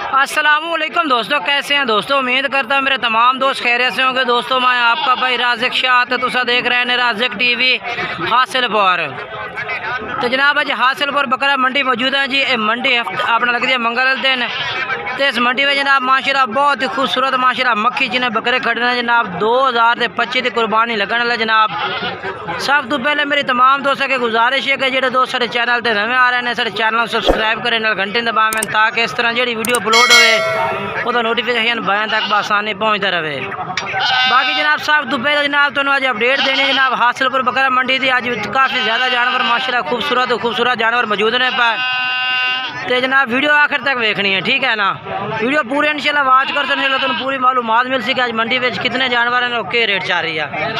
अस्सलामुअलैकुम दोस्तों, कैसे हैं दोस्तों। उम्मीद करता हूँ मेरे तमाम दोस्त खैरियत से होंगे। दोस्तों मैं आपका भाई राज़िक शाह तुसा देख रहे हैं राज़िक टीवी हासिलपुर। तो जनाब अज हासिलपुर बकरा मंडी मौजूद है जी। मंडी अपना लगती है मंगल दिन। तो इस मंडी में जनाब माशाल्लाह बहुत ही खूबसूरत माशाल्लाह मक्खी जिन्हें बकरे खड़ने जनाब 2025 की कुर्बानी लगने वाला जनाब। सब तो पहले मेरी तमाम दोस्तों की गुजारिश है कि जो दोस्त सारे चैनल पर नवे आ रहे हैं सारे चैनल सबसक्राइब करें, घंटे दबावें ताकि इस तरह जी वीडियो अपलोड हो वो नोटिफिकेशन बयान तक बसानी पहुँचता रहे। बाकी जनाब सब तो पहले जनाब तो अज अपडेट देने जनाब हासिलपुर बकरा मंडी थी। अज काफ़ी ज़्यादा जानवर माशाल्लाह खूबसूरत जानवर मौजूद ने पाए। तो जनाब वीडियो आखिर तक देखनी है, ठीक है ना। वीडियो पूरे इंशाल्लाह वाच कर इंशाल्लाह तुम पूरी मालूमात मिल सी कि आज मंडी में कितने जानवर हैं और क्या रेट चल रही है।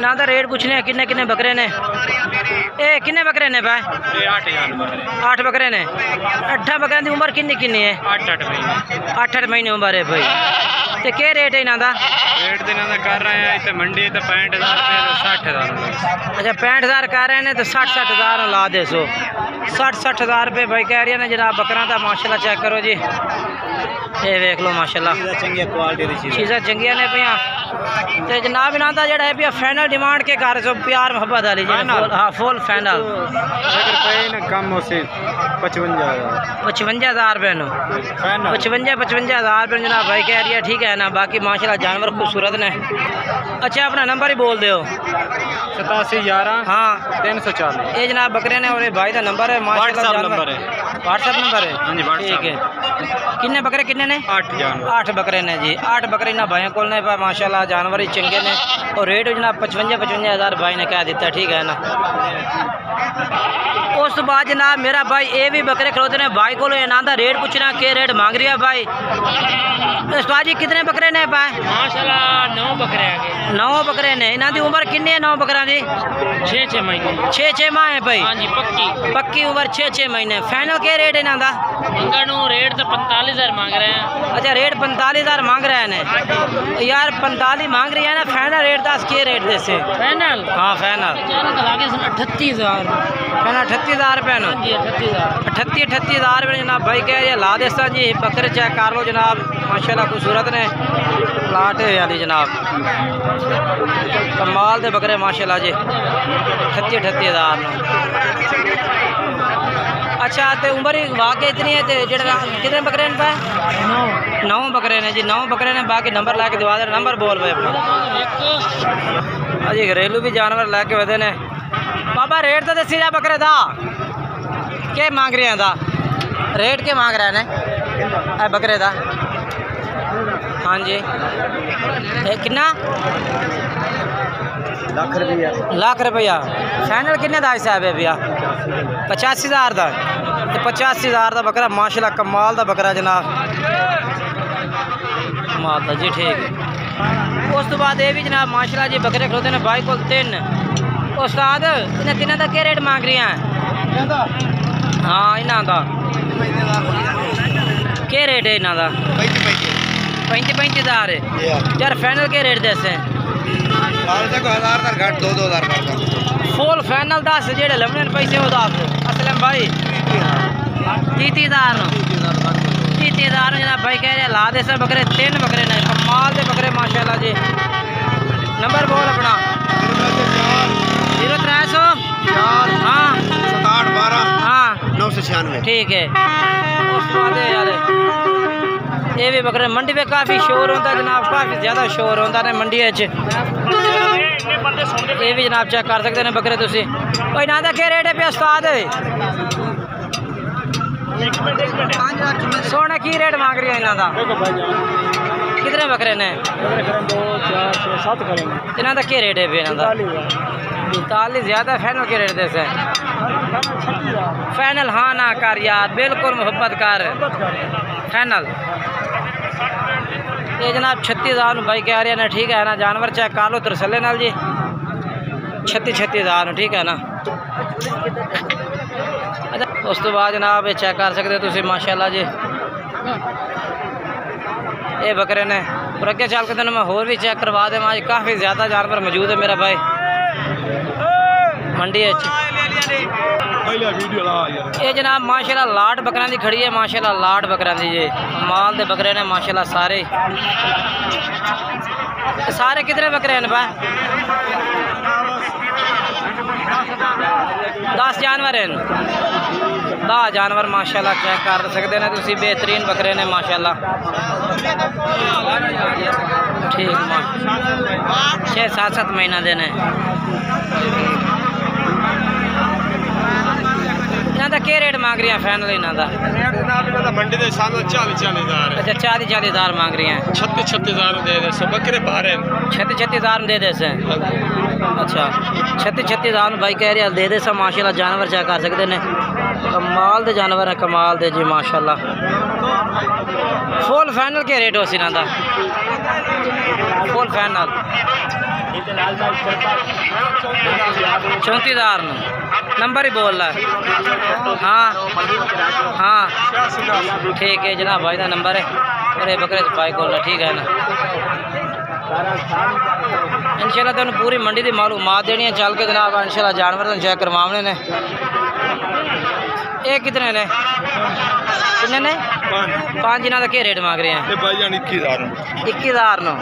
ना तो रेट पूछने हैं किन्ने किन्ने बकरे ने। ए किन्ने बकरे ने पाए? 8 बकरे ने। 8 बकरे की उम्र किन्नी किन्नी है? 8 महीने उम्र है भाई। तो क्या रेट है इन्हों का? रेट तो इन्हों कर रहे हैं इतने मंडी तो 65,000 रुपये 60,000। अच्छा 65,000 कह रहे हैं तो 60,000 ला दे सो 60,000 रुपये भाई कह रही है ना जनाब। बकरा था माशाल्लाह चेक करो जी, ये देख लो माशाल्लाह चीज़ा चंगिया ने पिया। तो जनाब इन्हों का जोड़ा है पिया फाइनल डिमांड के घर सो प्यार मोहब्बत वाली जी। हाँ फुल फाइनल कम 55,000 रुपये 55,000 रुपये जनाब भाई कह रही है, ठीक है ना। बाकी माशाल्लाह जानवर खूबसूरत ने। अच्छा अपना नंबर ही बोल दो। 8711 हाँ 340 ये जनाब बकरे ने और भाई का नंबर है व्हाट्सएप नंबर है। व्हाट्सएप नंबर है? हाँ जी ठीक है। किन्ने बकरे किन्ने ने? 8 जानवर 8 बकरे ने जी। 8 बकरे ना भाई को माशाल्लाह जानवर ही चंगे ने। और रेट जनाब 55,000 भाई ने कह दिता, ठीक है ना। उस तो बाद जनाब मेरा भाई ये भी बकरे खड़ोते ने भाई को इन्हों का रेट पूछना के रेट मांग रही है भाई। उस्ताद जी कितने बकरे ने पाए? माशाल्लाह 9 बकरे हैं। 9 बकरे ने। इन्हों की उम्र कितनी है 9 बकरा की? 6 महीने। 6 माह है भाई। हाँ जी पक्की उम्र 6 महीने। फाइनल क्या रेट है इन्हों का? मंगनू रेट तो 45,000 मांग रहे हैं। अच्छा रेट 45,000 मांग रहे हैं यार। 45 मांग रही है ना। फाइनल रेट 10 के रेट जैसे फाइनल? हाँ फाइनल 38,000। फाइनल 38,000 रुपये ना। 38,000 रुपये जनाब भाई कह रही ला देसा जी। बकरे चेक कर लो जनाब माशाल्लाह खूबसूरत ने लाटे वाली जनाब कमाल दे बकरे माशाल्लाह जी। 38,000 अच्छा तो उम्र ही वाकई इतनी है। तो जो कितने बकरे ने पाए? 9 बकरे ने जी। 9 बकरे ने। बाकी नंबर ला के दवा दे। नंबर बोल भाई अपना। अजी घरेलू भी जानवर लैके वधे ने बाबा। रेट तो दसी जा बकरे का क्या मांग रहे हैं? रेट क्या मांग रहे हैं बकरे का? हाँ जी कितना? लाख रुपया। फाइनल किन्ने का हिसाब है भैया? 85,000 का। तो 85,000 का बकरा माशाल्लाह कमाल का बकरा जनाब। कमाल का जी, ठीक है। उस तो बाद ये भी जनाब माशाल्लाह जी बकरे खड़ोते हैं भाई को 3। उस्ताद इन्हें तीनों का क्या रेट मांग रही हैं? हाँ इन्हों का क्या रेट है इन्हों का? 35,000 है यार। फाइनल के रेट जैसे फुल फाइनल 10 जेडे लमने पैसे वो 10 असलम भाई 30,000 30,000 जनाब भाई कह रहे ला दे सब बकरे। 3 बकरे ने कमाल के बकरे माशाल्लाह जी। नंबर बोल अपना। 0300 हाँ 781 हाँ 996। ठीक है। उस बाद यार ये भी बकरे मंडी में काफ़ी शोर होता है जनाब। काफ़ी ज़्यादा शोर होता है मंडी। ये भी जनाब चेक कर सकते हैं बकरे तुसी। कोई ना क्या रेट है पे उस्ताद? सोना की रेट मांग रही है इन्हों का? कितने बकरे ने? 2 4 6 7 करेंगे। इन्हों का क्या रेट है इन्हों का? 45 ज़्यादा। फाइनल के रेट जैसे फाइनल? हाँ ना कर यार बिल्कुल मोहब्बत कर फाइनल। ये जनाब 36,000 भाई कह रहे हैं ना, ठीक है ना। जानवर चेक कर लो तरसले नाल जी। 36,000 ठीक है ना। अच्छा उस तो बाद जनाब ये चेक कर सकते हो माशाल्लाह जी ये बकरे ने। और अगे चल के मैं होर भी चेक करवा दें। आज काफ़ी ज़्यादा जानवर मौजूद है मेरा भाई मंडी ये जनाब माशाल्लाह लाट बकरा दी खड़ी है, माशाल्लाह लाट बकरा दी जी माल दे बकरे ने माशाल्लाह सारे सारे कितने बकरे हैं भाई? 10 जानवर हैं, 10 जानवर माशाल्लाह चेक कर सकते हैं तुसी, बेहतरीन बकरे ने माशाल्लाह। ठीक 6-7 महीना देने। इन्हां दा क्या रेट मांग रही हैं फाइनल? इन्हां दा मंडी के सामने 40-40 हज़ार। अच्छा 40-40 हज़ार मांग रही हैं। 36-36 हज़ार दे दे सो बकरे बाहर हैं। 36-36 हज़ार दे दे से। अच्छा 36-36 हज़ार भाई कह रहे दे दे सब माशाल्लाह। जानवर चेक कर सकते हैं, कमाल दे जानवर है, कमाल दे जी माशाल्लाह। फुल फाइनल के रेट हो सी इन्हां दा? फुल फाइनल 34,000 नंबर ही बोल रहा है। हाँ हाँ ठीक है जनाब भाई का नंबर है। अरे बकरे से भाई बोल रहा, ठीक है ना। इंशाल्लाह तुम पूरी मंडी की मालूमात देनी है चल के जनाब। इंशाल्लाह जानवर तुम चेक करवाने ने। ये कितने ने? कितने ने? 5 इन्हों का क्या रेट मांग रहे हैं? 21,000 नो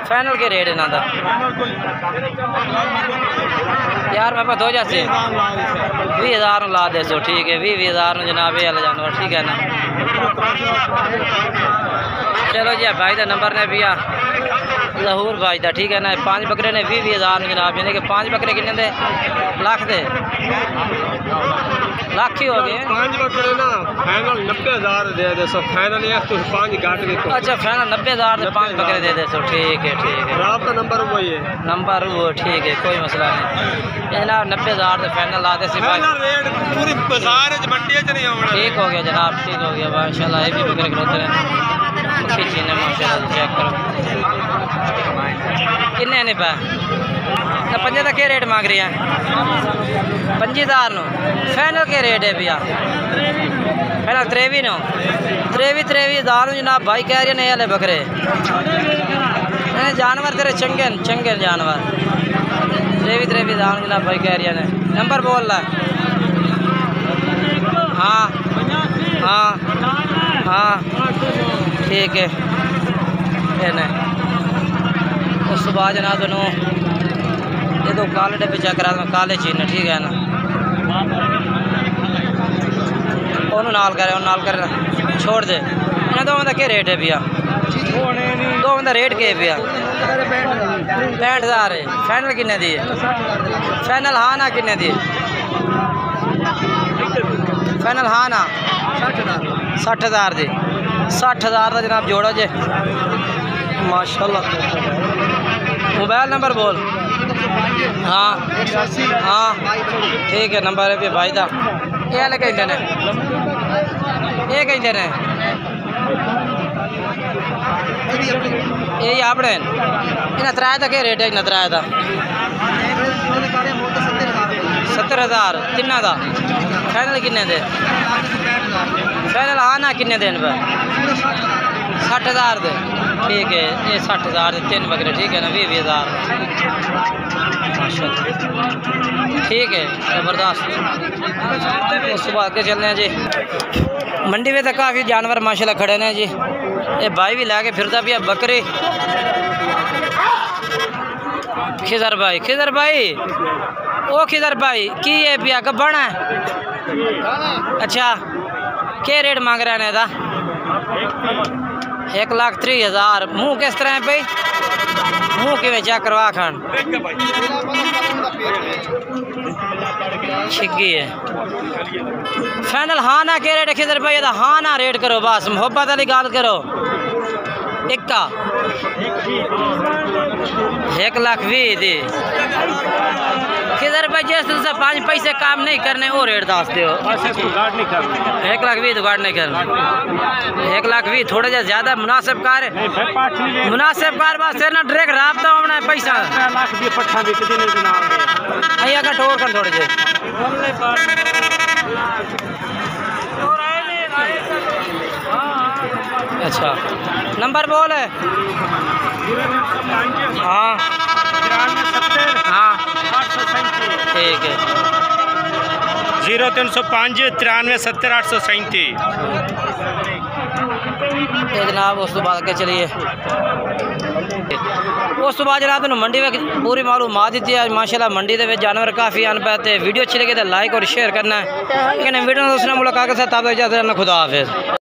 फाइनल के रेट इन्हों का यार मैं दो जैसे 20,000 ला दे सो। ठीक है 20,000 जनाब ये वाला जानवर, ठीक है ना। चलो जी भाई का नंबर ने भैया लाहौर भाई का, ठीक है ना। 5 बकरे ने 20,000 जनाब, यानी कि 5 बकरे कितने दे? लाख दे लाख ही हो गए। 5 बकरे ना फाइनल 90,000 दे दे सो। फाइनल ये तो 5 काट के। अच्छा फाइनल 90,000 से 5 बकरे दे दे सो। ठीक है ठीक है। रात का नंबर वही है, नंबर वो ठीक है, कोई मसला नहीं जनाब। 90,000 से फाइनल लाते से भाई रेट पूरी बाजार मंडी च नहीं आना। ठीक हो गया जनाब, ठीक हो गया माशाल्लाह। ये भी बकरे खड़ोते हैं अच्छी चीज़ है माशाल्लाह। चेक करो किन्ने ने पा 5 का क्या रेट मांग रही हैं? 25,000 नो फाइनल के रेट है भैया? फाइनल 23 नो 23,000 जनाब भाई कह रहे हैं। ये बकरे जानवर तेरे चंगे चंगे जानवर। 23,000 जनाब भाई कह रहे हैं। नंबर बोल रहा है। हाँ हाँ हाँ ठीक है उस बाद जनाब दोनों ये तो काले डब्बे चेक करा दो, काले चीन, ठीक है ना। ओनू नाल करे छोड़ दे। इन्हें दोनों का क्या रेट है भैया? दोनों का रेट क्या है भैया? 65,000 है। फाइनल किन्ने दी है? फाइनल हाँ ना किन्ने दी? फाइनल हाँ ना 60,000 दी। 60,000 का जनाब जोड़ा जे माशाल्लाह। मोबाइल नंबर बोल। हाँ हाँ ठीक है नंबर है भी भाई का। ये वाले कहीं ने ये कहीं ने यही आपने इन्हें 3 का क्या रेट है? इन्हें 3 का 70,000 तिना का। फाइनल किन्ने दे? फाइनल हाँ ना किन्ने देन पर? 60,000 दे। ठीक है ये 60,000 दे 3 बकरे, ठीक है ना। 20,000 माशाल्लाह, ठीक है ज़बरदस्त। उस बाद के चलने जी मंडी में तो काफ़ी जानवर माशाल्लाह खड़े ने जी। ये भाई भी लाके फिरता भी बकरे। खिजर भाई ओ खिजर भाई की है पिया गब्बन है? अच्छा क्या रेट मांग रहे हैं? 1,30,000। मुँह किस तरह है भाई? मुँह कि चेक करवा खान छिग्गी है। फाइनल हाँ ना क्या रेट है खिजर भाई? हाँ ना रेट करो बस, मोहब्बत वाली गाल करो। 1,20,000 दी खिजर भाई। जिस दिन से 5 पैसे काम नहीं करने वो रेट दस दो। 1,20,000 तो गाड़ नहीं करना। 1,20,000 थोड़ा जा ज़्यादा मुनासिब कार बस तेरा डायरेक्ट राबता होना है पैसा अहिया का टोर कर थोड़े जे। अच्छा नंबर बोल है। हाँ हाँ ठीक है। 0305 93 70 837। ये जनाब उस तो बाद के चलिए उस तो बाद जनाब मंडी में पूरी मालूमात दी है। माशाल्लाह मंडी के जानवर काफ़ी आन पे। वीडियो अच्छी लगे तो लाइक और शेयर करना है। लेकिन वीडियो में दूसरा मुलाकात के साथ आप इजाज़त, खुदा हाफिज़।